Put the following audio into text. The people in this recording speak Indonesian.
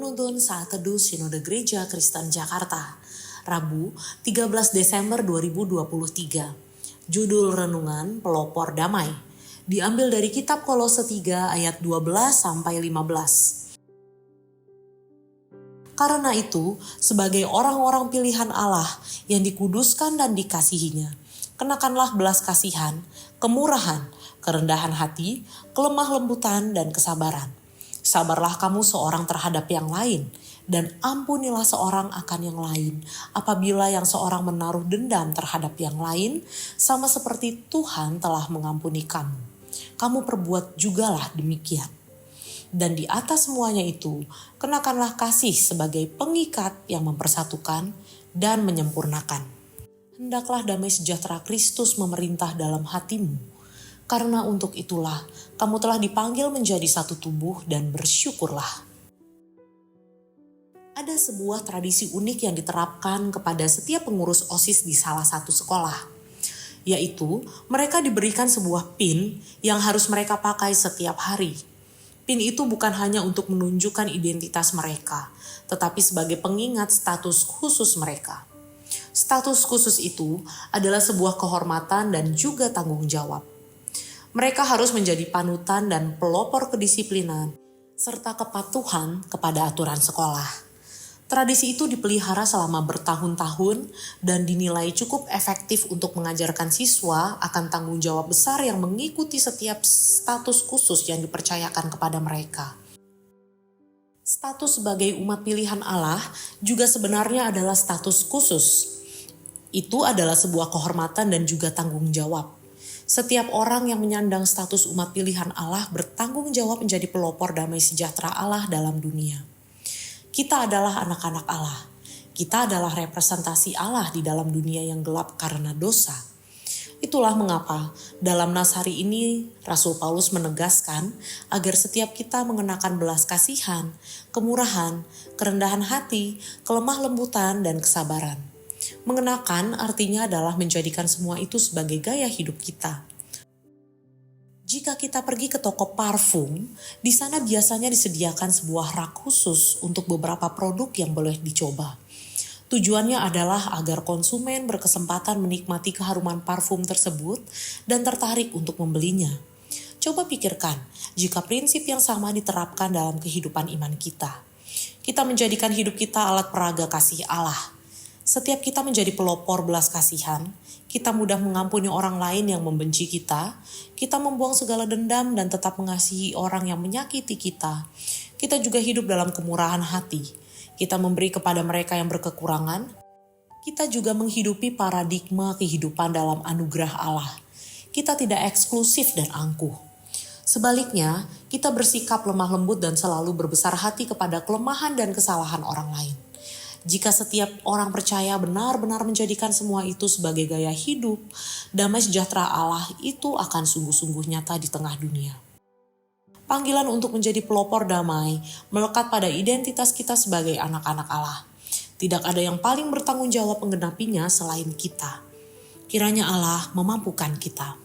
Penuntun Saat Teduh Sinode Gereja Kristen Jakarta, Rabu 13 Desember 2023. Judul Renungan Pelopor Damai, diambil dari kitab Kolose 3 ayat 12-15. Karena itu, sebagai orang-orang pilihan Allah yang dikuduskan dan dikasihinya, kenakanlah belas kasihan, kemurahan, kerendahan hati, kelemah lembutan, dan kesabaran. Sabarlah kamu seorang terhadap yang lain, dan ampunilah seorang akan yang lain, apabila yang seorang menaruh dendam terhadap yang lain, sama seperti Tuhan telah mengampuni kamu. Kamu perbuat jugalah demikian. Dan di atas semuanya itu, kenakanlah kasih sebagai pengikat yang mempersatukan dan menyempurnakan. Hendaklah damai sejahtera Kristus memerintah dalam hatimu. Karena untuk itulah, kamu telah dipanggil menjadi satu tubuh dan bersyukurlah. Ada sebuah tradisi unik yang diterapkan kepada setiap pengurus OSIS di salah satu sekolah, yaitu mereka diberikan sebuah PIN yang harus mereka pakai setiap hari. PIN itu bukan hanya untuk menunjukkan identitas mereka, tetapi sebagai pengingat status khusus mereka. Status khusus itu adalah sebuah kehormatan dan juga tanggung jawab. Mereka harus menjadi panutan dan pelopor kedisiplinan, serta kepatuhan kepada aturan sekolah. Tradisi itu dipelihara selama bertahun-tahun dan dinilai cukup efektif untuk mengajarkan siswa akan tanggung jawab besar yang mengikuti setiap status khusus yang dipercayakan kepada mereka. Status sebagai umat pilihan Allah juga sebenarnya adalah status khusus. Itu adalah sebuah kehormatan dan juga tanggung jawab. Setiap orang yang menyandang status umat pilihan Allah bertanggung jawab menjadi pelopor damai sejahtera Allah dalam dunia. Kita adalah anak-anak Allah. Kita adalah representasi Allah di dalam dunia yang gelap karena dosa. Itulah mengapa dalam nas hari ini Rasul Paulus menegaskan agar setiap kita mengenakan belas kasihan, kemurahan, kerendahan hati, kelemah lembutan, dan kesabaran. Mengenakan artinya adalah menjadikan semua itu sebagai gaya hidup kita. Jika kita pergi ke toko parfum, di sana biasanya disediakan sebuah rak khusus untuk beberapa produk yang boleh dicoba. Tujuannya adalah agar konsumen berkesempatan menikmati keharuman parfum tersebut dan tertarik untuk membelinya. Coba pikirkan jika prinsip yang sama diterapkan dalam kehidupan iman kita. Kita menjadikan hidup kita alat peraga kasih Allah. Setiap kita menjadi pelopor belas kasihan, kita mudah mengampuni orang lain yang membenci kita membuang segala dendam dan tetap mengasihi orang yang menyakiti kita. Kita juga hidup dalam kemurahan hati. Kita memberi kepada mereka yang berkekurangan. Kita juga menghidupi paradigma kehidupan dalam anugerah Allah. Kita tidak eksklusif dan angkuh. Sebaliknya, kita bersikap lemah lembut dan selalu berbesar hati kepada kelemahan dan kesalahan orang lain. Jika setiap orang percaya benar-benar menjadikan semua itu sebagai gaya hidup, damai sejahtera Allah itu akan sungguh-sungguh nyata di tengah dunia. Panggilan untuk menjadi pelopor damai melekat pada identitas kita sebagai anak-anak Allah. Tidak ada yang paling bertanggung jawab menggenapinya selain kita. Kiranya Allah memampukan kita.